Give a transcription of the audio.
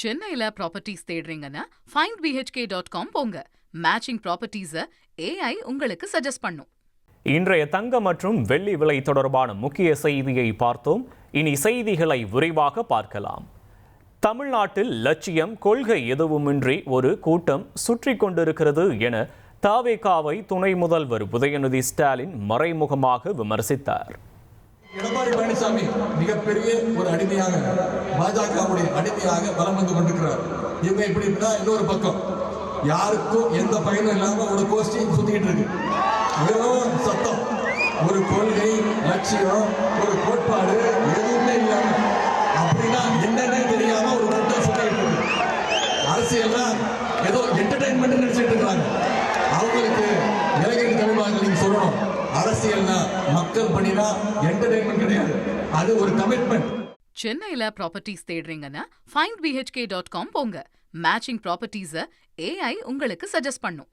சென்னையில properties தேடுறீங்கன்னா findbhk.com போங்க. Matching ப்ராப்பர்ட்டிஸை AI உங்களுக்கு சஜஸ்ட் பண்ணும். இன்றைய தங்கம் மற்றும் வெள்ளி விலை தொடர்பான முக்கிய செய்தியை பார்த்தோம். இனி செய்திகளை விரைவாக பார்க்கலாம். தமிழ்நாட்டில் லட்சியம் கொள்கை எதுவுமின்றி ஒரு கூட்டம் சுற்றி கொண்டிருக்கிறது என தவேகாவை துணை முதல்வர் உதயநிதி ஸ்டாலின் மறைமுகமாக விமர்சித்தார். எடப்பாடி பழனிசாமி மிகப்பெரிய ஒரு அடிமையாக பாஜகவுடைய அடிமையாக வலம் வந்து கொண்டிருக்கிறார். இவங்க இப்படி இன்னொரு பக்கம் யாருக்கும் எந்த பயனும் இல்லாம ஒரு கோஷ்டி சுத்திக்கிட்டு இருக்கு. வெறும் சத்தம், ஒரு கொள்கை, லட்சியம், ஒரு கோட்பாடு எதுவுமே இல்லாம அப்படின்னா என்னன்னே தெரியாம ஒரு கூட்டம் சுத்திக்கிட்டு இருக்கு. அரசியல்னா ஏதோ என்டர்டைன்மெண்ட் நினைச்சிட்டு இருக்காங்க. அவங்களுக்கு இளைஞர் தலைவர்கள் நீங்க சொல்லணும், அரசியல்னா மக்கள் பணினா என்டர்டைன்மெண்ட் கிடையாது, அது ஒரு கமிட்மெண்ட். சென்னையில ப்ராப்பர்ட்டிஸ் தேடுறீங்கன்னா findbhk.com போங்க. மேட்சிங் ப்ராப்பர்ட்டிஸை AI உங்களுக்கு சஜஸ்ட் பண்ணும்.